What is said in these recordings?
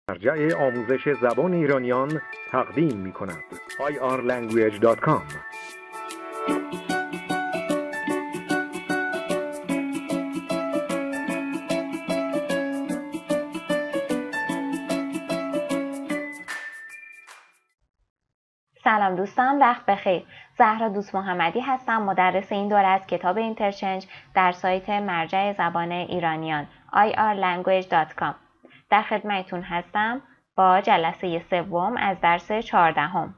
مرجع آموزش زبان ایرانیان تقدیم می کند. irlanguage.com. سلام دوستان، وقت بخیر. زهرا دوست محمدی هستم، مدرس این دوره از کتاب انترچنج در سایت مرجع زبان ایرانیان irlanguage.com. در خدمتتون هستم با جلسه سوم از درس 14.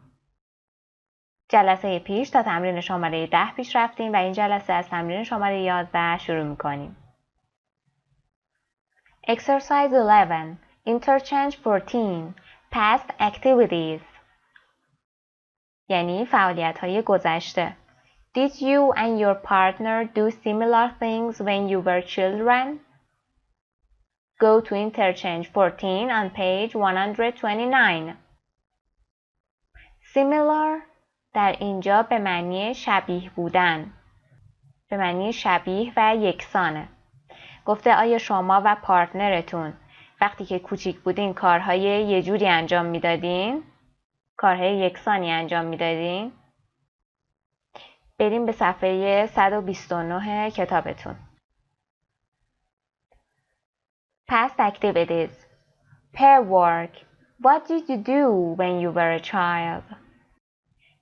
جلسه پیش تا تمرین شماره 10 پیش رفتیم و این جلسه از تمرین شماره 11 شروع می‌کنیم. Exercise 11. Interchange 14. Past activities. یعنی فعالیت‌های گذشته. Did you and your partner do similar things when you were children? Go to Interchange 14 on page 129. Similar در اینجا به معنی شبیه بودن، به معنی شبیه و یکسانه. گفته آیا شما و پارتنرتون وقتی که کوچیک بودین کارهای یه جوری انجام میدادین؟ کارهای یکسانی انجام میدادین؟ بریم به صفحه 129 کتابتون. Past activities. Pair work. What did you do when you were a child?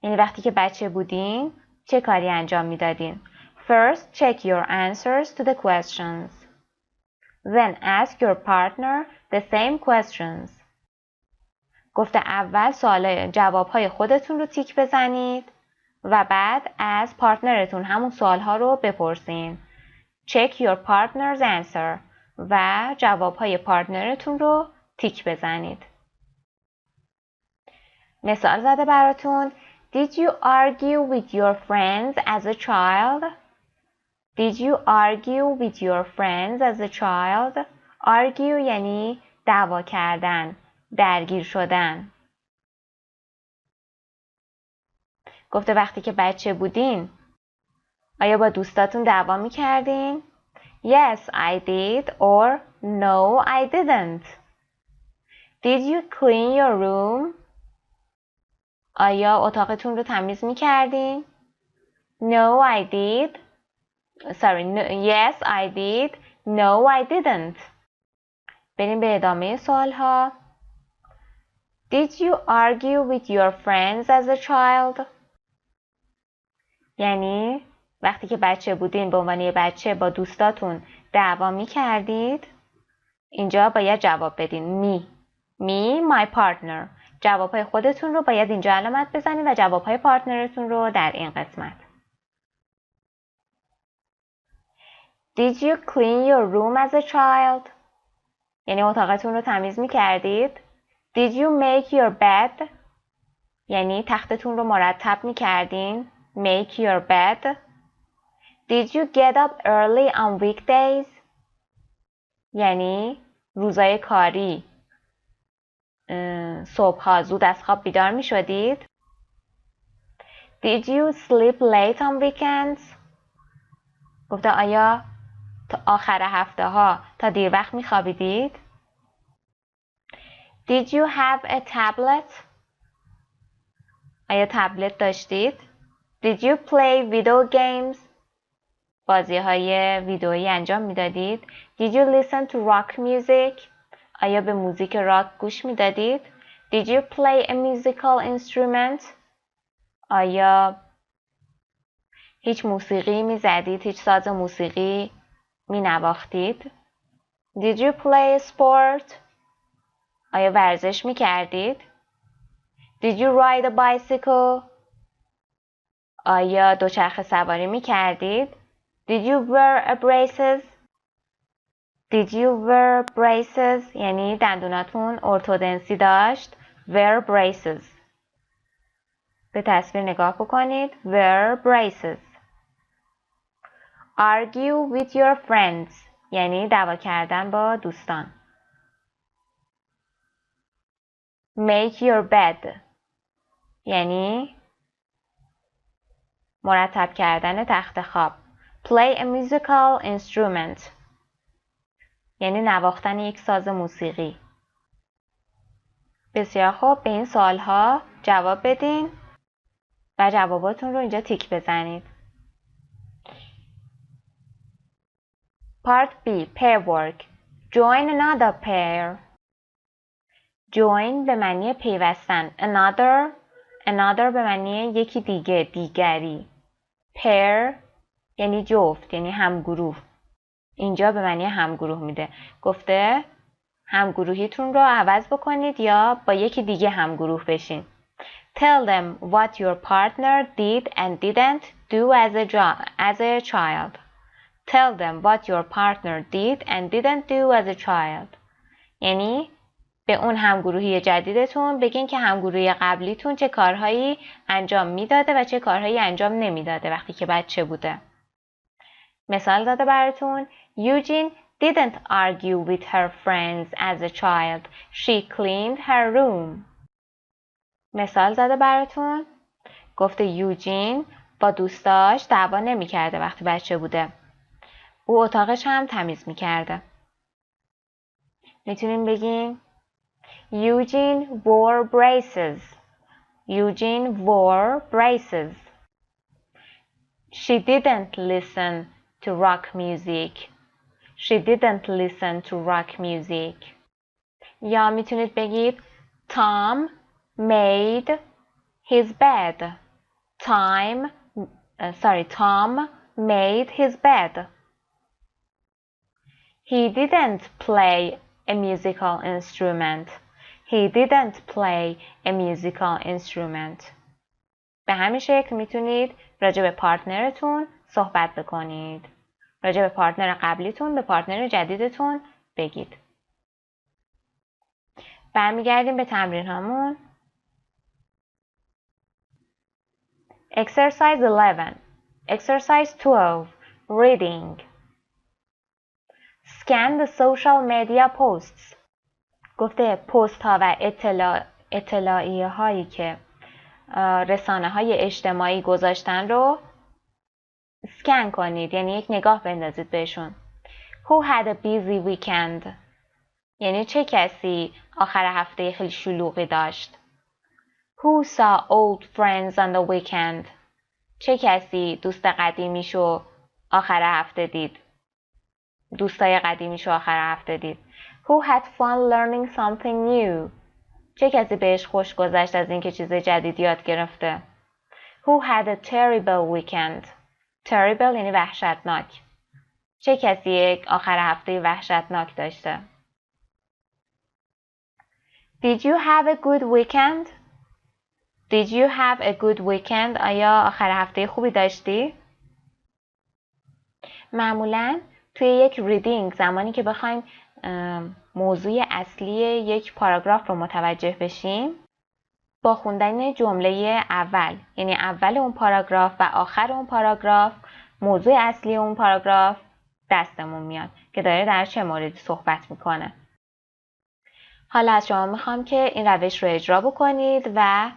یعنی وقتی که بچه بودین چه کاری انجام میدادین؟ First, check your answers to the questions. Then ask your partner the same questions. گفته اول جوابهای خودتون رو تیک بزنید و بعد از پارتنرتون همون سوالها رو بپرسین. Check your partner's answer و جوابهای پارتنرتون رو تیک بزنید. مثال زده براتون. Did you argue with your friends as a child? Did you argue with your friends as a child? Argue یعنی دعوا کردن، درگیر شدن. گفته وقتی که بچه بودین آیا با دوستاتون دعوا می‌کردین؟ Yes, I did or no, I didn't. Did you clean your room? آیا اتاقتون رو تمیز می‌کردین؟ No, I did. Yes, I did. No, I didn't. بریم به ادامه سوال‌ها. Did you argue with your friends as a child? یعنی وقتی که بچه بودین به عنوان بچه با دوستاتون دعوا می‌کردید؟ اینجا باید جواب بدین. Me, my partner. جوابهای خودتون رو باید اینجا علامت بزنید و جوابهای پارتنرتون رو در این قسمت. Did you clean your room as a child? یعنی اتاقتون رو تمیز می‌کردید؟ Did you make your bed? یعنی تختتون رو مرتب می‌کردین؟ Make your bed. Did you get up early on weekdays? یعنی روزای کاری صبح‌ها زود از خواب بیدار می‌شدید؟ Did you sleep late on weekends? گفته آیا تا آخر هفته‌ها تا دیر وقت می‌خوابیدید؟ Did you have a tablet? آیا تبلت داشتید؟ Did you play video games? بازی‌های ویدئویی انجام می‌دادید؟ Did you listen to rock music? آیا به موزیک راک گوش می‌دادید؟ Did you play a musical instrument? آیا هیچ موسیقی می‌زدید؟ هیچ ساز موسیقی می‌نواختید؟ Did you play sport? آیا ورزش می‌کردید؟ Did you ride a bicycle? آیا دوچرخه سواری می‌کردید؟ Did you wear braces? Did you wear braces؟ یعنی دندوناتون ارتودنسی داشت. Wear braces. به تصویر نگاه بکنید. Wear braces. Argue with your friends. یعنی دعوا کردن با دوستان. Make your bed. یعنی مرتب کردن تخت خواب. Play a musical instrument. یعنی نواختن یک ساز موسیقی. بسیار خوب، به این سوالها جواب بدین و جواباتون رو اینجا تیک بزنید. Part B. Pair work. Join another pair. Join به معنی پیوستن. Another به معنی یکی دیگه، دیگری. Pair یعنی جفت، یعنی همگروه. اینجا به معنی همگروه میده. گفته همگروهیتون رو عوض بکنید یا با یکی دیگه همگروه بشین. Tell them what your partner did and didn't do as a child. Tell them what your partner did and didn't do as a child. یعنی به اون همگروهی جدیدتون بگین که همگروهی قبلیتون چه کارهایی انجام میداده و چه کارهایی انجام نمیداده وقتی که بچه بوده. مثال داده براتون. Eugene didn't argue with her friends as a child. She cleaned her room. مثال زده براتون. گفته یوجین با دوستاش دعوا نمی‌کرده وقتی بچه بوده. او اتاقش هم تمیز می‌کرده. میتونیم بگیم Eugene wore braces. Eugene wore braces. She didn't listen to rock music. She didn't listen to rock music. یا میتونید بگید Tom made his bed. Tom made his bed. He didn't play a musical instrument. He didn't play a musical instrument. به همین شکل میتونید راجع به پارتنرتون صحبت بکنید. راجع به پارتنر قبلیتون به پارتنر جدیدتون بگید. برمیگردیم به تمرین هامون. Exercise 11. Exercise 12. Reading. Scan the social media posts. گفته پست ها و اطلاعیه هایی که رسانه های اجتماعی گذاشتن رو سکن کنید، یعنی یک نگاه بندازید بهشون. Who had a busy weekend. یعنی چه کسی آخر هفته خیلی شلوغی داشت. Who saw old friends on the weekend. چه کسی دوست قدیمیشو آخر هفته دید. دوستای قدیمیشو آخر هفته دید. Who had fun learning something new. چه کسی بهش خوش گذشت از اینکه چیز جدید یاد گرفته. Who had a terrible weekend. Terrible یعنی وحشتناک. چه کسی یک آخر هفته وحشتناک داشته. Did you have a good weekend? Did you have a good weekend? آیا آخر هفته خوبی داشتی؟ معمولاً توی یک ریدینگ زمانی که بخوایم موضوع اصلی یک پاراگراف رو متوجه بشیم با خوندن جمله اول، یعنی اول اون پاراگراف و آخر اون پاراگراف، موضوع اصلی اون پاراگراف دستمون میاد که داره در چه موردی صحبت میکنه. حالا از شما میخوام که این روش رو اجرا بکنید و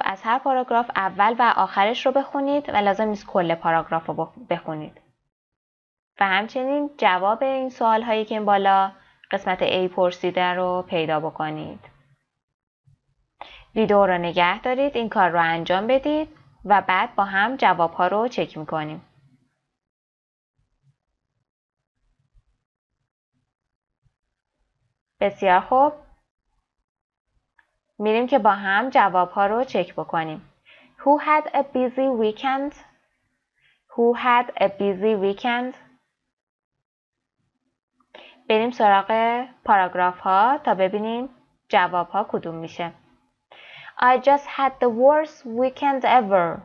از هر پاراگراف اول و آخرش رو بخونید و لازم نیست کل پاراگراف رو بخونید. و همچنین جواب این سوال هایی که این بالا قسمت A پرسیده رو پیدا بکنید. ویدیو رو نگه دارید، این کار رو انجام بدید و بعد با هم جواب ها رو چک میکنیم. بسیار خوب. میریم که با هم جواب ها رو چک بکنیم. Who had a busy weekend? Who had a busy weekend? بریم سراغ پاراگراف ها تا ببینیم جواب ها کدوم میشه. I just had the worst weekend ever.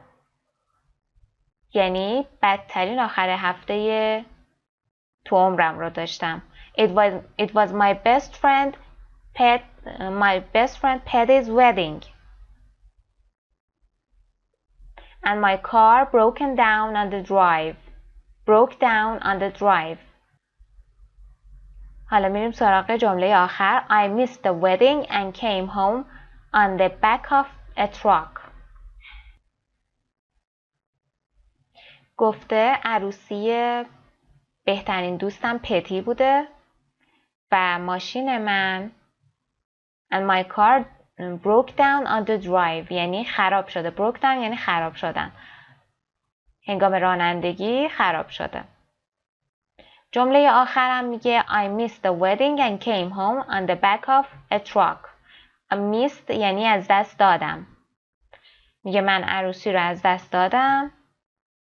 یعنی بدترین آخر هفته تو عمرم رو داشتم. It was my best friend Patty's wedding. And my car broke down on the drive. حالا میریم سراغ جمله آخر. I missed the wedding and came home on the back of a truck. گفته عروسی بهترین دوستم پتی بوده و ماشین من And my car broke down on the drive. یعنی خراب شده. broke down یعنی خراب شدن. هنگام رانندگی خراب شده. جمله آخرم میگه I missed the wedding and came home on the back of a truck. missed یعنی از دست دادم. میگه من عروسی رو از دست دادم.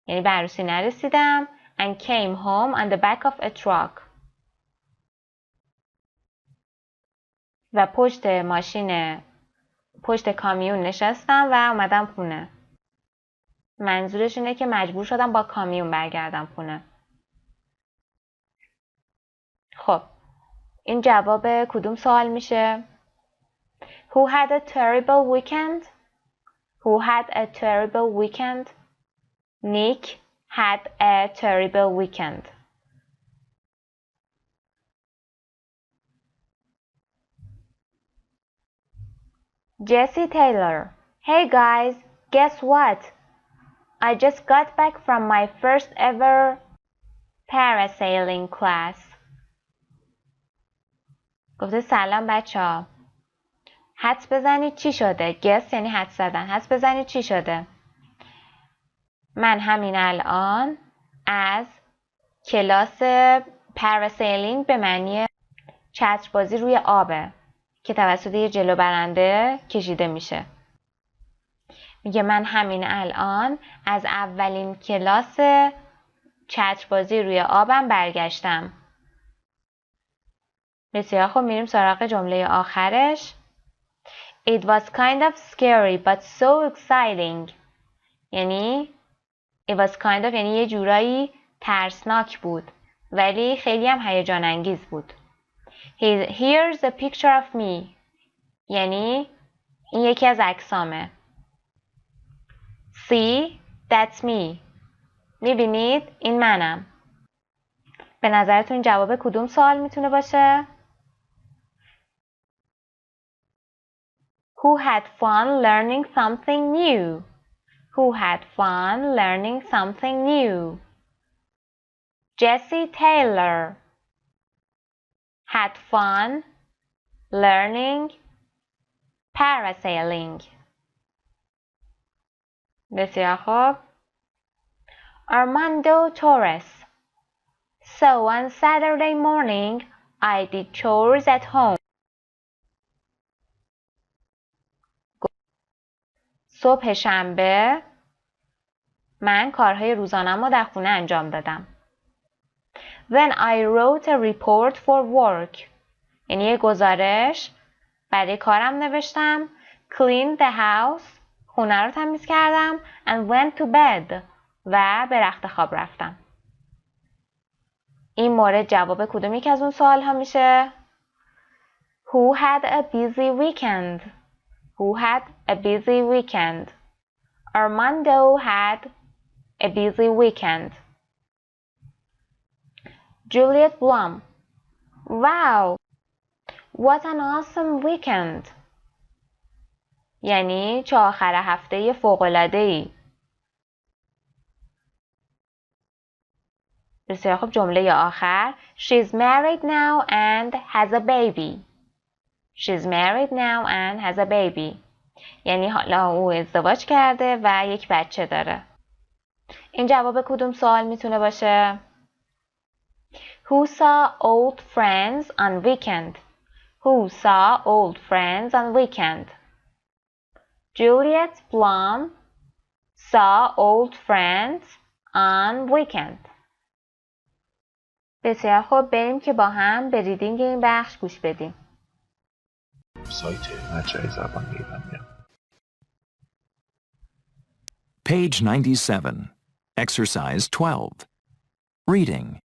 یعنی به عروسی نرسیدم. And came home on the back of a truck. و پشت کامیون نشستم و اومدم خونه. منظورش اینه که مجبور شدم با کامیون برگردم خونه. خب این جواب کدوم سوال میشه؟ Who had a terrible weekend? Who had a terrible weekend? Nick had a terrible weekend. Jesse Taylor. Hey guys, guess what? I just got back from my first ever parasailing class. گفته سلام بچه‌ها. حدس بزنید چی شده؟ guess یعنی حدس زدن. حدس بزنید چی شده؟ من همین الان از کلاس پاراسیلینگ به معنی چتربازی روی آبه که توسط یه جلو برنده کشیده میشه. میگه من همین الان از اولین کلاس چتربازی روی آبم برگشتم. بسیار خوب، میریم سراغ جمله آخرش. It was kind of scary but so exciting. یعنی It was kind of یعنی یه جورایی ترسناک بود ولی خیلی هم هیجان انگیز بود. Here's a picture of me. یعنی این یکی از عکسامه. See, that's me. میبینید این منم. به نظرتون جواب کدوم سوال میتونه باشه؟ Who had fun learning something new? Who had fun learning something new? Jesse Taylor had fun learning parasailing. بسیار خوب. Armando Torres. So on Saturday morning, I did chores at home. صبح شنبه من کارهای روزانه‌مو در خونه انجام دادم. Then I wrote a report for work. یعنی یه گزارش برای کارم نوشتم. Cleaned the house. خونه رو تمیز کردم. And went to bed. و به رخت خواب رفتم. این مورد جواب کدوم یک از اون سوال ها میشه؟ Who had a busy weekend? Who had a busy weekend? Armando had a busy weekend. Juliet Blum. Wow! What an awesome weekend! یعنی چه آخر هفته فوق‌العاده‌ای. بسیار خوب، جمله آخر. She's married now and has a baby. She's married now and has a baby. یعنی حالا او ازدواج کرده و یک بچه داره. این جواب کدوم سوال میتونه باشه؟ Who saw old friends on weekend? Who saw old friends on weekend? Juliet Blum saw old friends on weekend. بسیار خوب، بریم که با هم به ریدینگ این بخش گوش بدیم. سایت مجرای زبان ایرانی. Page 97. Exercise 12. Reading.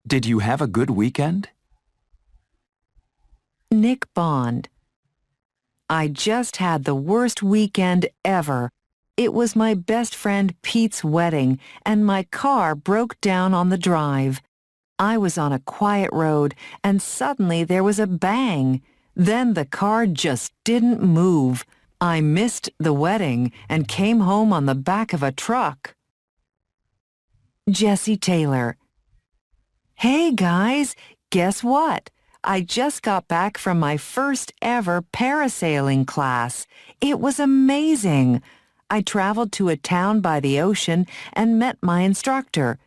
Did you have a good weekend? Nick Bond. I just had the worst weekend ever. It was my best friend Pete's wedding, and my car broke down on the drive. I was on a quiet road, and suddenly there was a bang. Then the car just didn't move. I missed the wedding and came home on the back of a truck. Jesse Taylor. Hey guys, guess what? I just got back from my first ever parasailing class. It was amazing. I traveled to a town by the ocean and met my instructor.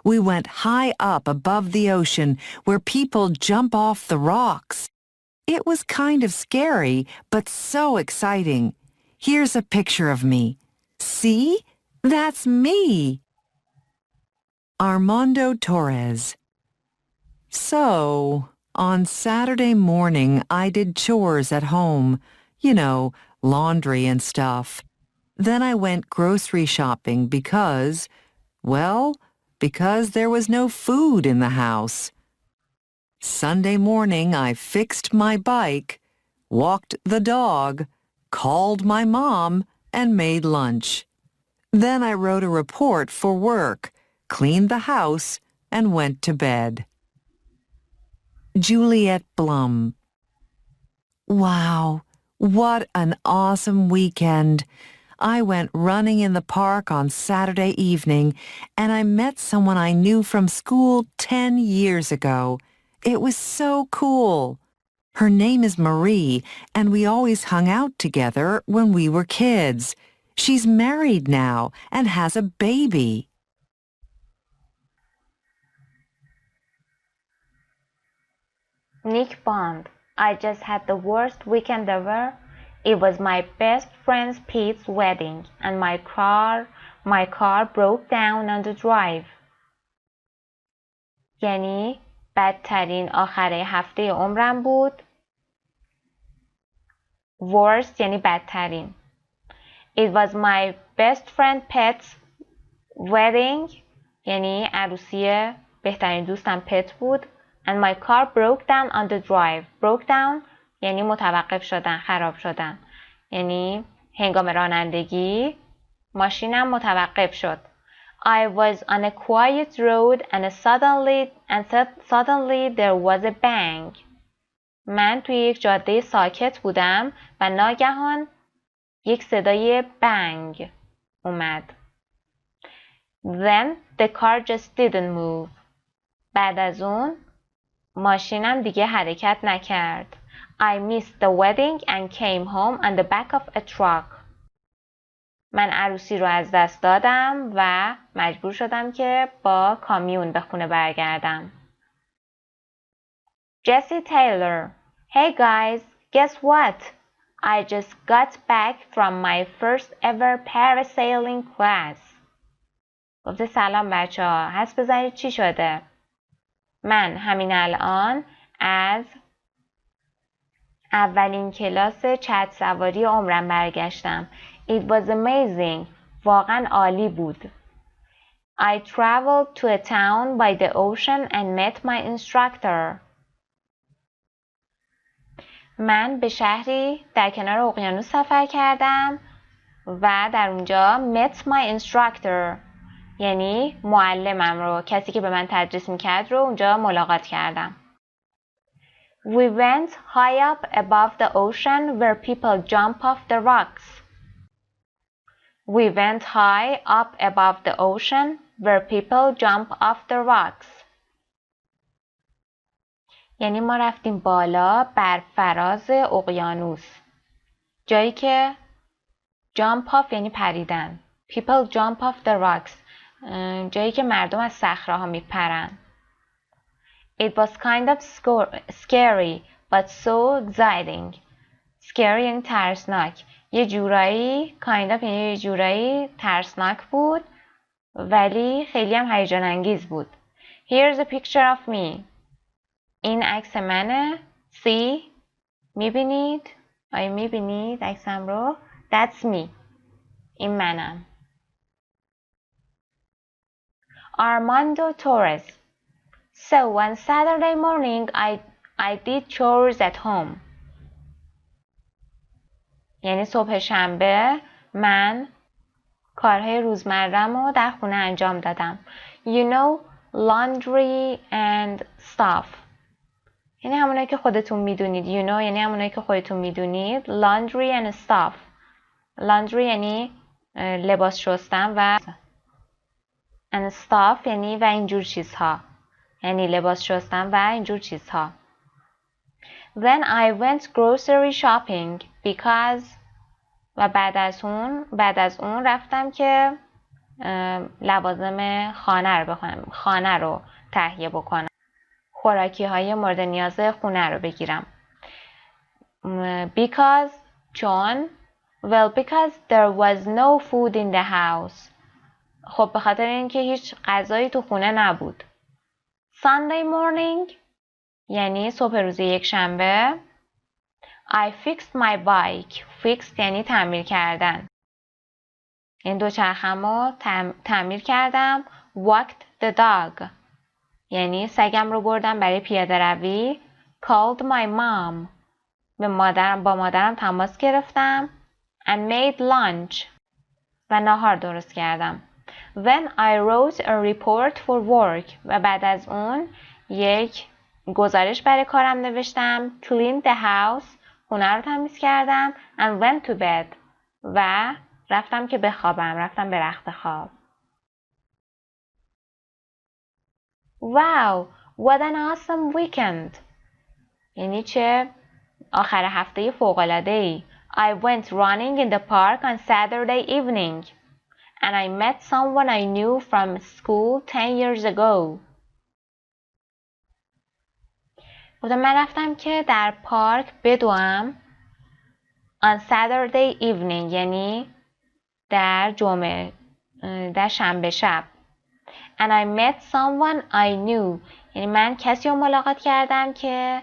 We went high up above the ocean where people jump off the rocks. It was kind of scary, but so exciting. Here's a picture of me. See? That's me. Armando Torres. So, on Saturday morning, I did chores at home. You know, laundry and stuff. Then I went grocery shopping because there was no food in the house. Sunday morning, I fixed my bike, walked the dog, called my mom, and made lunch. Then I wrote a report for work, cleaned the house, and went to bed. Juliet Blum. Wow, what an awesome weekend. I went running in the park on Saturday evening, and I met someone I knew from school 10 years ago. It was so cool. Her name is Marie, and we always hung out together when we were kids. She's married now and has a baby. Nick Bond. I just had the worst weekend ever. It was my best friend Pete's wedding, and my car broke down on the drive. یعنی بدترین آخره هفته عمرم بود. Worst یعنی بدترین. It was my best friend Pet's wedding یعنی عروسی بهترین دوستم پت بود. And my car broke down on the drive. Broke down یعنی متوقف شدن، خراب شدن. یعنی هنگام رانندگی ماشینم متوقف شد. I was on a quiet road and suddenly there was a bang. من توی یک جاده ساکت بودم و ناگهان یک صدای بنگ اومد. Then the car just didn't move. بعد از اون ماشینم دیگه حرکت نکرد. I missed the wedding and came home on the back of a truck. من عروسی رو از دست دادم و مجبور شدم که با کامیون به خونه برگردم. Jesse Taylor. Hey guys, guess what? I just got back from my first ever parasailing class. گفته سلام بچه ها. حدس بزنید چی شده؟ من همین الان از اولین کلاس چت سواری عمرم برگشتم. It was amazing. واقعا عالی بود. I traveled to a town by the ocean and met my instructor. من به شهری در کنار اقیانوس سفر کردم و در اونجا met my instructor یعنی معلمم رو، کسی که به من تدریس میکرد رو اونجا ملاقات کردم. We went high up above the ocean where people jump off the rocks. We went high up above the ocean where people jump off the rocks. یعنی ما رفتیم بالا بر فراز اقیانوس. جایی که jump off یعنی پریدن. People jump off the rocks. جایی که مردم از صخره‌ها میپرن. It was kind of scary but so exciting. Scary یعنی ترسناک. یه جورایی kind of یعنی یه جورایی ترسناک بود ولی خیلی هم هیجان انگیز بود. Here's a picture of me. این عکس منه. See؟ میبینید؟ آیا میبینید عکسم رو؟ That's me. این منم. Armando Torres. So on Saturday morning I did chores at home. یعنی صبح شنبه من کارهای روزمره‌م رو در خونه انجام دادم. You know, laundry and stuff. یعنی همونایی که خودتون میدونید. You know یعنی همونایی که خودتون میدونید. Laundry and stuff. Laundry یعنی لباس شستن و and stuff یعنی و اینجور چیزها. یعنی لباس شستن و اینجور چیزها. Then I went grocery shopping because و بعد از اون رفتم که لوازم خانه رو تهیه بکنم. خوراکی های مورد نیاز خونه رو بگیرم. Because چون because there was no food in the house. خب به خاطر اینکه هیچ غذایی تو خونه نبود. Sunday morning یعنی صبح روز یک شنبه. I fixed my bike. Fixed یعنی تعمیر کردن. این دوچرخه‌مو تعمیر کردم. Walked the dog یعنی سگم رو بردم برای پیاده روی. Called my mom با مادرم تماس گرفتم. And made lunch و ناهار درست کردم. Then I wrote a report for work و بعد از اون یک گزارش برای کارم نوشتم. Cleaned the house خونه رو تمیز کردم. And went to bed و رفتم که بخوابم. رفتم به رخت خواب. Wow, what an awesome weekend. یعنی چه آخر هفته فوق‌العاده‌ای. I went running in the park on Saturday evening and I met someone I knew from school 10 years ago. گفتم من رفتم که در پارک بدوم on Saturday evening یعنی در شنبه شب. And I met someone I knew یعنی من کسی رو ملاقات کردم که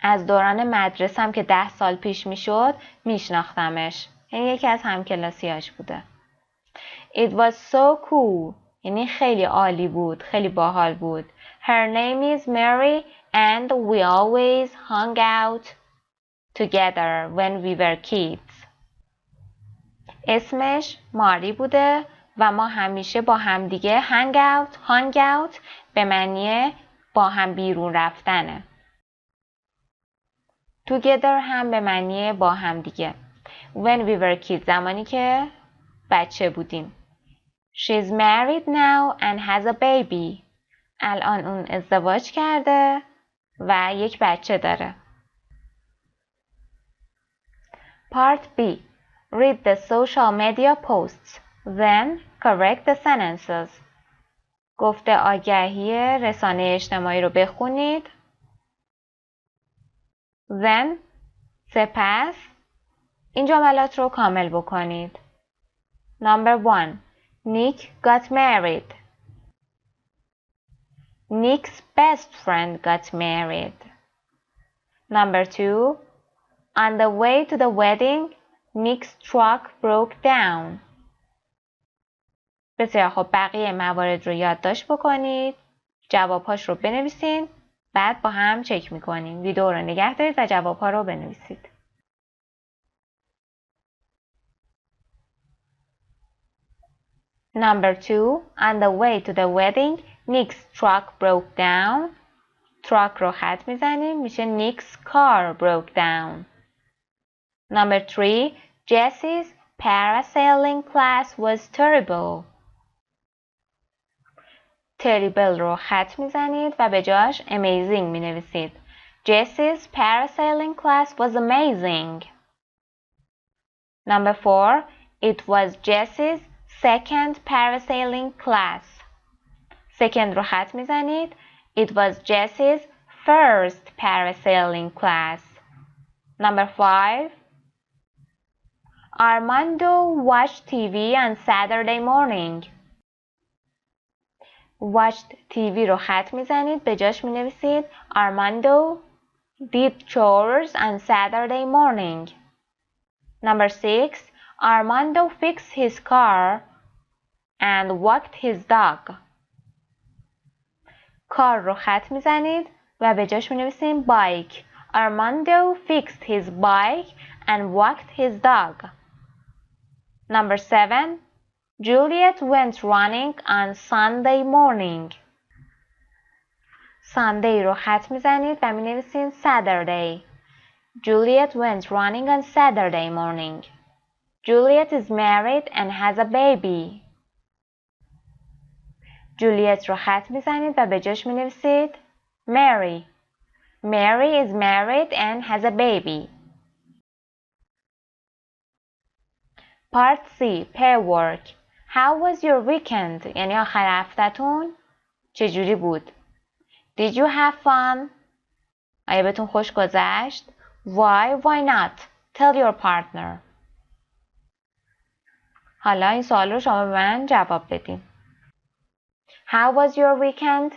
از دوران مدرسه‌ام که 10 سال پیش میشد میشناختمش. یعنی یکی از همکلاسیاش بوده. It was so cool یعنی خیلی عالی بود، خیلی باحال بود. Her name is Mary and we always hung out together when we were kids. اسمش ماری بوده و ما همیشه با هم دیگه hung out به معنی با هم بیرون رفتنه. Together هم به معنی با هم دیگه. When we were kids زمانی که بچه بودیم. She's married now and has a baby. الان اون ازدواج کرده و یک بچه داره. Part B. Read the social media posts. Then correct the sentences. گفته آگهی رسانه اجتماعی رو بخونید. Then سپس این جملات رو کامل بکنید. Number 1. Nick got married. Nick's best friend got married. Number 2. On the way to the wedding, Nick's truck broke down. بسیار خب بقیه موارد رو یادداشت بکنید. جوابهاش رو بنویسین. بعد با هم چک میکنیم. ویدیو رو نگه دارید و جوابها رو بنویسید. Number 2. On the way to the wedding, Nick's truck broke down. truck رو خط میزنیم. میشه Nick's car broke down. Number 3. Jesse's parasailing class was terrible. terrible رو خط میزنید و به جاش amazing می نویسید. Jesse's parasailing class was amazing. Number 4. It was Jesse's second parasailing class. second رو خط میزنید. It was Jesse's first parasailing class. Number 5. Armando watched TV on Saturday morning. watched TV رو خط میزنید. به جاش می نویسید Armando did chores on Saturday morning. Number 6. Armando fixed his car and walked his dog. کار رو خط میزنید و به جاش می نویسید bike. Armando fixed his bike and walked his dog. Number 7. Juliet went running on Sunday morning. Sunday رو خط میزنید و می نویسید Saturday. Juliet went running on Saturday morning. Juliet is married and has a baby. Juliet رو خط میزنید و به جاش می نویسید Mary. Mary is married and has a baby. Part C. Pair work. How was your weekend? یعنی آخر هفته‌تون چجوری بود؟ Did you have fun? آیا بهتون خوش گذشت؟ Why not? Tell your partner. حالا این سوال رو شما به من جواب بدین. How was your weekend?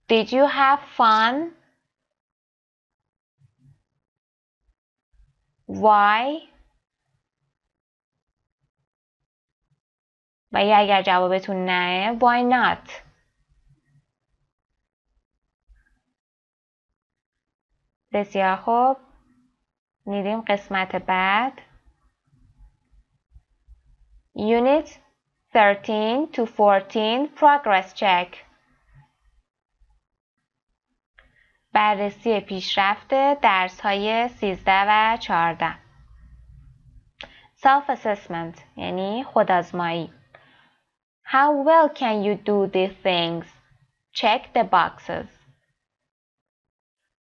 Did you have fun? Why? و یا اگر جوابتون نه why not؟ بسیار خوب. میریم قسمت بعد. Unit 13 to 14 Progress Check. بررسی پیشرفت درس‌های 13 و 14. Self-assessment یعنی خودآزمایی. How well can you do these things? Check the boxes.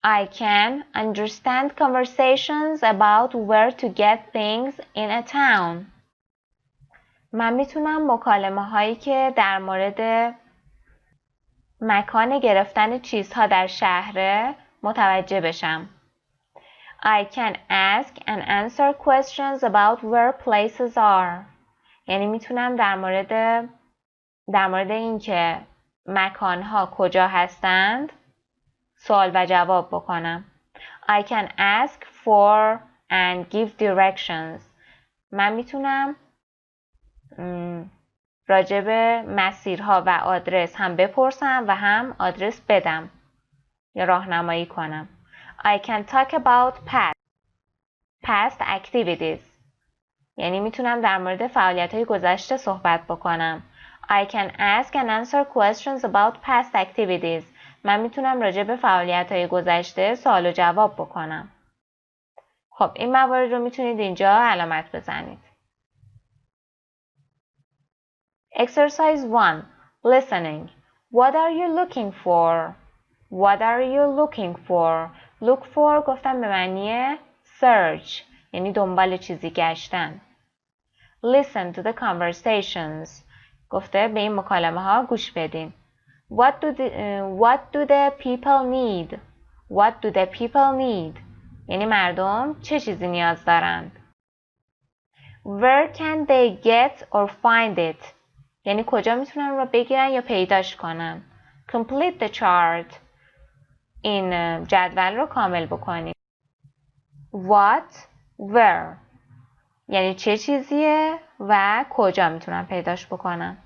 I can understand conversations about where to get things in a town. من میتونم مکالمه هایی که در مورد مکان گرفتن چیزها در شهر متوجه بشم. I can ask and answer questions about where places are. یعنی میتونم در مورد اینکه مکانها کجا هستند سوال و جواب بکنم. I can ask for and give directions. من میتونم راجع به مسیرها و آدرس هم بپرسم و هم آدرس بدم یا راهنمایی کنم. I can talk about past activities. یعنی میتونم در مورد فعالیت‌های گذشته صحبت بکنم. I can ask and answer questions about past activities. من میتونم راجع به فعالیت‌های گذشته سوال و جواب بکنم. خب این موارد رو میتونید اینجا علامت بزنید. Exercise 1. Listening. What are you looking for? What are you looking for? Look for گفتم به معنی search یعنی دنبال چیزی گشتن. Listen to the conversations. گفته به این مکالمه ها گوش بدین. What do the people need? What do the people need? یعنی مردم چه چیزی نیاز دارند. Where can they get or find it? یعنی کجا میتونن رو بگیرن یا پیداش کنن. Complete the chart. این جدول رو کامل بکنید. What, where یعنی چه چیزیه و کجا میتونن پیداش بکنن.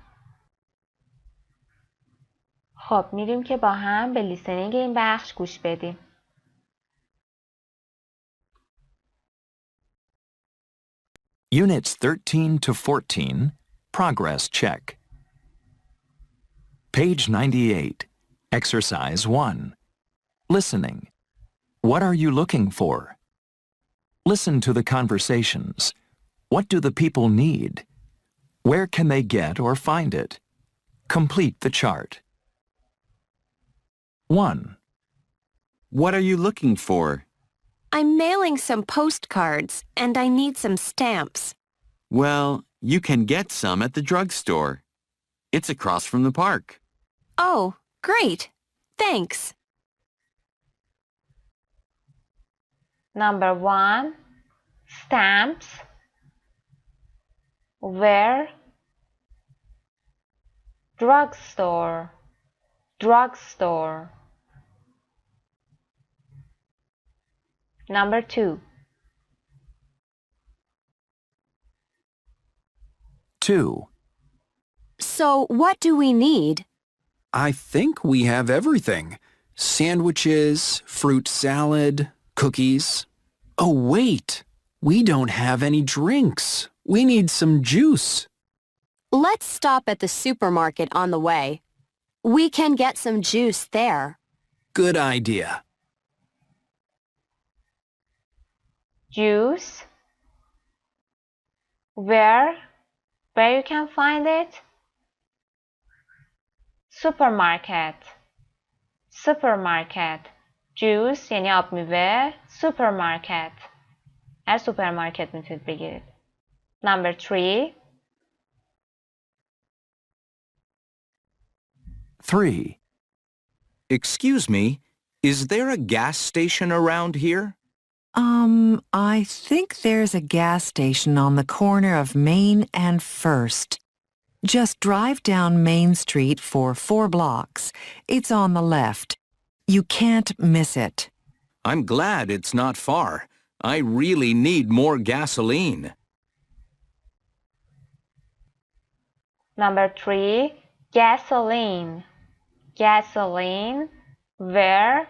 خب میریم که با هم به لیسنینگ این بخش گوش بدیم. Units 13 to 14, Progress Check. Page 98, Exercise 1. Listening. What are you looking for? Listen to the conversations. What do the people need? Where can they get or find it? Complete the chart. 1. What are you looking for? I'm mailing some postcards and I need some stamps. Well, you can get some at the drugstore. It's across from the park. Oh, great. Thanks. Number 1. Stamps. Where? Drugstore. Drugstore. Number 2. 2. So what do we need? I think we have everything. Sandwiches, fruit salad, cookies. Oh, wait. We don't have any drinks. We need some juice. Let's stop at the supermarket on the way. We can get some juice there. Good idea. Juice. Where you can find it? supermarket. supermarket. juice یعنی آب میوه. supermarket. هر سوپرمارکت میتونید بگیرید. Number 3. 3. Excuse me, is there a gas station around here? I think there's a gas station on the corner of Main and First. Just drive down Main Street for 4 blocks. It's on the left. You can't miss it. I'm glad it's not far. I really need more gasoline. Number 3. gasoline. gasoline. Where?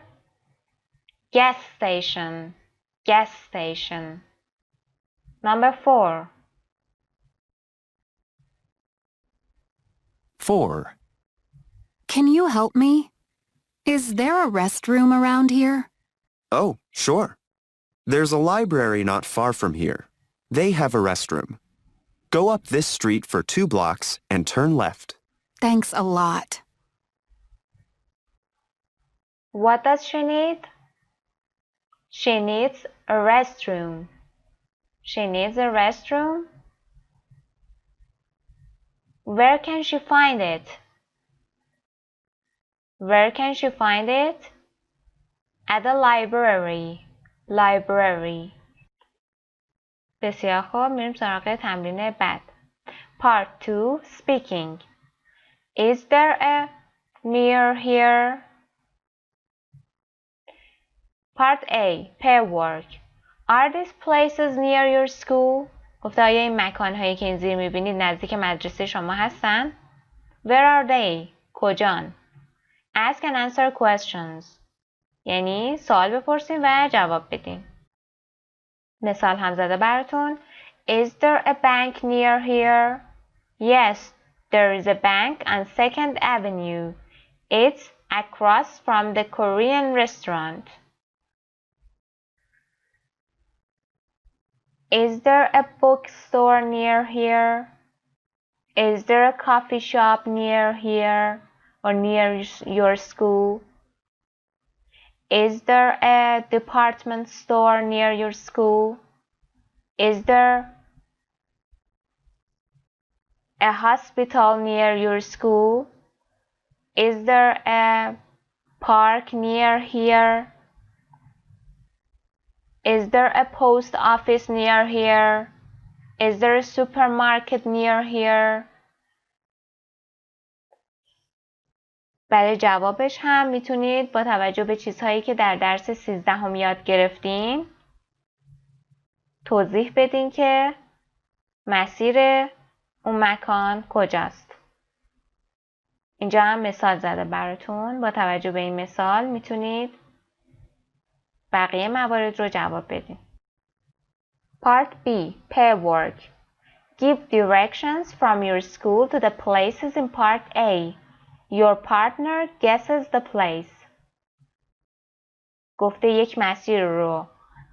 gas station. gas station. Number 4. 4. Can you help me? Is there a restroom around here? Oh, sure. There's a library not far from here. They have a restroom. Go up this street for 2 blocks and turn left. Thanks a lot. What does she need? She needs a restroom. She needs a restroom. Where can she find it? Where can she find it? At the library. library. بسیار خوب، میریم سراغ تمرین بعد. Part 2. Speaking. Is there a near here? Part A. Pair work. Are these places near your school? گفته آیا این مکان‌هایی که این زیر می‌بینید نزدیک مدرسه شما هستن؟ Where are they? کجان؟ Ask and answer questions. یعنی سوال بپرسین و جواب بدین. مثال هم زده براتون. Is there a bank near here? Yes, there is a bank on 2nd Avenue. It's across from the Korean restaurant. Is there a bookstore near here? Is there a coffee shop near here or near your school? Is there a department store near your school? Is there a hospital near your school? Is there a park near here? Is there a post office near here? Is there a supermarket near here? برای جوابش هم میتونید با توجه به چیزهایی که در درس 13 یاد گرفتین توضیح بدین که مسیر اون مکان کجاست. اینجا هم مثال زده براتون. با توجه به این مثال میتونید بقیه موارد رو جواب بدین. Part B. Pair work. Give directions from your school to the places in Part A. Your partner guesses the place. گفته یک مسیر رو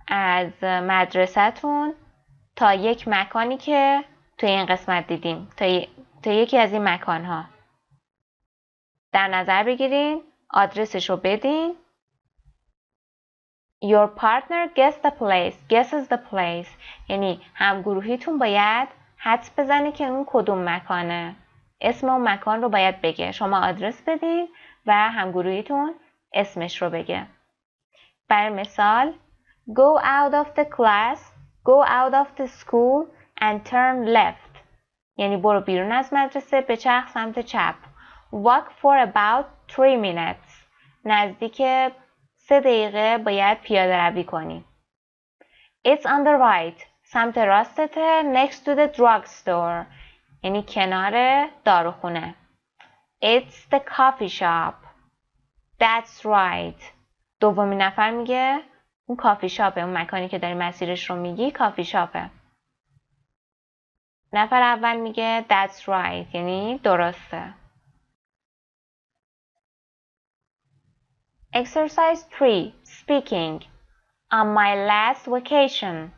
از مدرسه‌تون تا یک مکانی که توی این قسمت دیدیم. تا یکی از این مکان‌ها. در نظر بگیرین، آدرسش رو بدین. Your partner guesses the place. یعنی همگروهیتون باید حدس بزنه که اون کدوم مکانه. اسم اون مکان رو باید بگه. شما آدرس بدین و همگروهیتون اسمش رو بگه. برای مثال Go out of the class, go out of the school and turn left. یعنی برو بیرون از مدرسه به چرخ سمت چپ. Walk for about 3 minutes. نزدیک 3 دقیقه باید پیاده روی کنی. It's on the right. سمت راستته. Next to the drugstore. یعنی کنار داروخونه. It's the coffee shop. That's right. دومین نفر میگه اون کافی شاپه. اون مکانی که داری مسیرش رو میگی کافی شاپه. نفر اول میگه That's right. یعنی درسته. Exercise 3. Speaking. On my last vacation.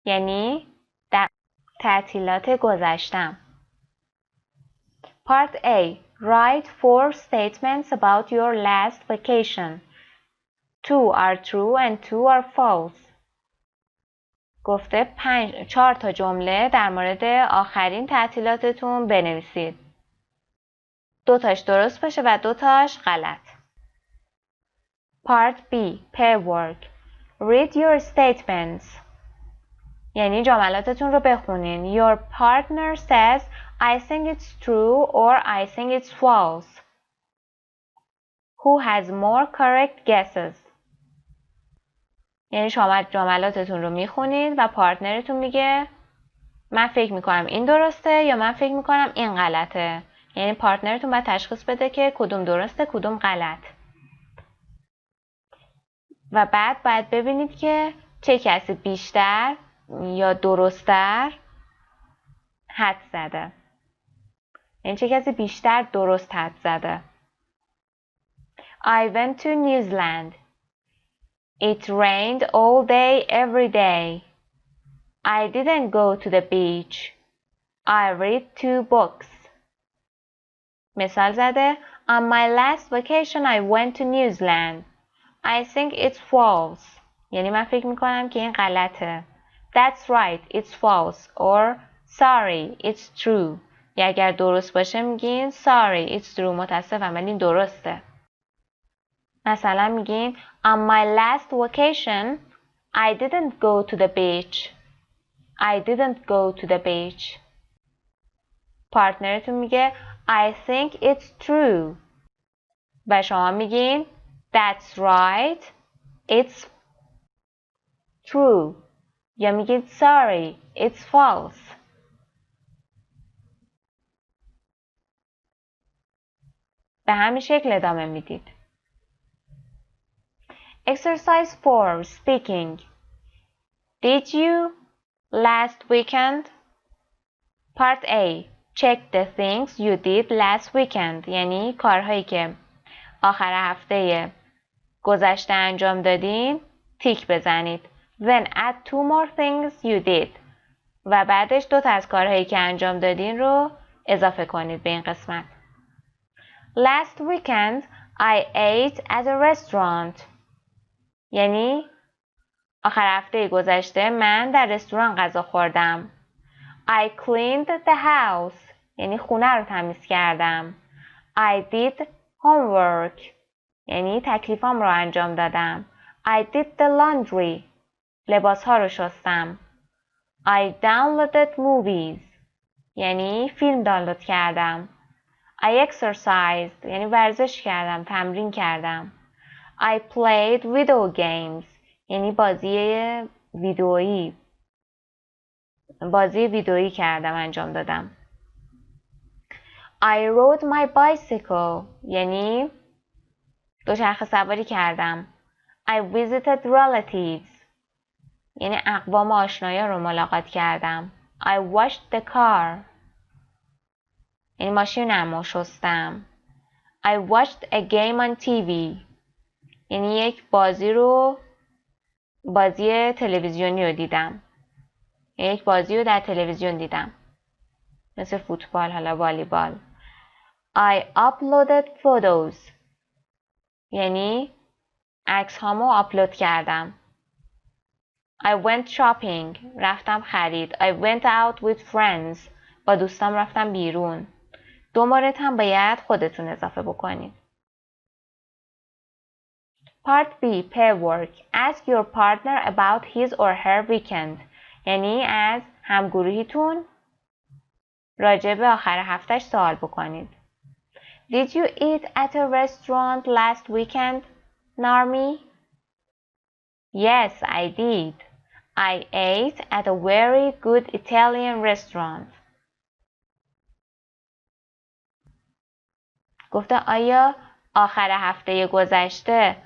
یعنی در تعطیلات گذشتم. Part A. Write 4 statements about your last vacation. 2 are true and 2 are false. گفته 4 تا جمله در مورد آخرین تعطیلاتتون بنویسید. 2 تاش درست باشه و 2 تاش غلط. Part B. Pair work. Read your statements. یعنی جملاتتون رو بخونین. Your partner says I think it's true or I think it's false. Who has more correct guesses? یعنی شما جملاتتون رو میخونید و پارتنرتون میگه من فکر میکنم این درسته یا من فکر میکنم این غلطه. یعنی پارتنرتون باید تشخیص بده که کدوم درسته کدوم غلط. و بعد باید ببینید که چه کسی بیشتر یا درست‌تر حدس زده. یعنی چه کسی بیشتر درست حدس زده. I went to New Zealand. It rained all day every day. I didn't go to the beach. I read 2 books. مثال زده On my last vacation I went to New Zealand. I think it's false. یعنی من فکر میکنم که این غلطه. That's right, it's false. Or sorry, it's true. یا اگر درست باشه میگین sorry, it's true. متاسفم ولی این درسته. مثلا میگین On my last vacation I didn't go to the beach. I didn't go to the beach. پارتنرتون میگه I think it's true. و شما میگین That's right, it's true. یا میگید sorry, it's false. به همین شکل ادامه میدید. Exercise 4. Speaking. Did you last weekend? Part A. Check the things you did last weekend. یعنی کارهایی که آخر هفته گذشته انجام دادین تیک بزنید. Then add 2 more things you did. و بعدش 2 تا از کارهایی که انجام دادین رو اضافه کنید به این قسمت. Last weekend I ate at a restaurant. یعنی آخر هفته گذشته من در رستوران غذا خوردم. I cleaned the house. یعنی خونه رو تمیز کردم. I did homework. یعنی تکلیفام رو انجام دادم. I did the laundry. لباس ها رو شستم. I downloaded movies. یعنی فیلم دانلود کردم. I exercised. یعنی ورزش کردم، تمرین کردم. I played video games. یعنی بازی ویدئویی کردم، انجام دادم. I rode my bicycle. یعنی دوچرخه سواری کردم. I visited relatives. یعنی اقوام آشنایان رو ملاقات کردم. I washed the car. یعنی ماشینم رو شستم. I watched a game on TV. یعنی یک بازی تلویزیونی رو دیدم. یعنی یک بازی رو در تلویزیون دیدم. مثل فوتبال، حالا والیبال. I uploaded photos. یعنی عکس هامو آپلود کردم. I went shopping. رفتم خرید. I went out with friends. با دوستام رفتم بیرون. 2 مورد هم باید خودتون اضافه بکنید. Part B. Pair work. Ask your partner about his or her weekend. یعنی از همگروهیتون راجع به آخر هفتهش سوال بکنید. Did you eat at a restaurant last weekend, Narmi? Yes, I did. I ate at a very good Italian restaurant. گفته آیا آخر هفته گذشته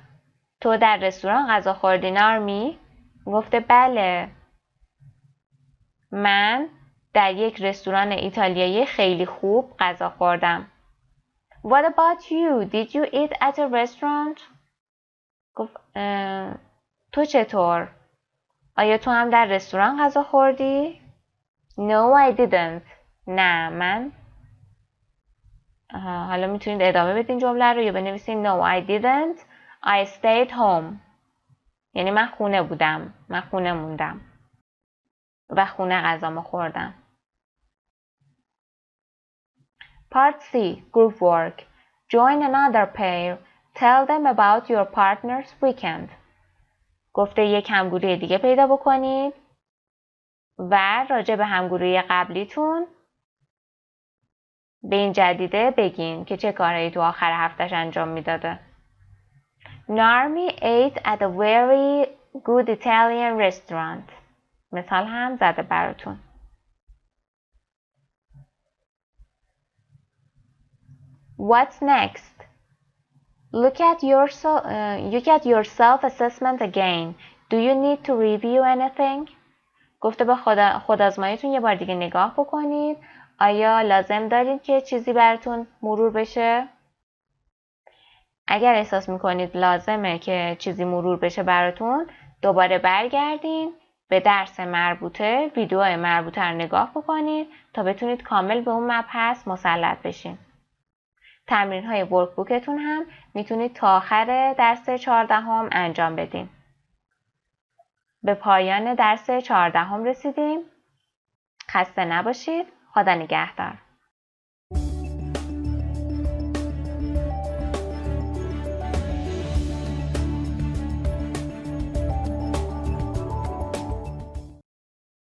تو در رستوران غذا خوردی نارمی؟ گفته بله. من در یک رستوران ایتالیایی خیلی خوب غذا خوردم. What about you? Did you eat at a restaurant? گفت تو چطور؟ آیا تو هم در رستوران غذا خوردی؟ No, I didn't. نه، من حالا میتونید ادامه بدین جمله رو یا بنویسین No, I didn't. I stayed home. یعنی من خونه بودم. من خونه موندم. و خونه غذامو خوردم. Part C. Group work. Join another pair. Tell them about your partner's weekend. گفته یک همگروه دیگه پیدا بکنید و راجع به همگروه قبلیتون به این جدیده بگین که چه کارهایی تو آخر هفتهش انجام میداده. Narmi ate at a very good Italian restaurant. مثال هم زده براتون. What's next? Look at your self-assessment again. Do you need to review anything? گفته به خودآزماییتون یه بار دیگه نگاه بکنید. آیا لازم دارید که چیزی براتون مرور بشه؟ اگر احساس میکنید لازمه که چیزی مرور بشه براتون، دوباره برگردین به درس مربوطه، ویدیو مربوطه رو نگاه بکنید تا بتونید کامل به اون مبحث مسلط بشین. تمرین های ورکبوکتون هم میتونید تا آخر درس 14 انجام بدین. به پایان درس 14 رسیدیم. خسته نباشید. خدا نگهدار.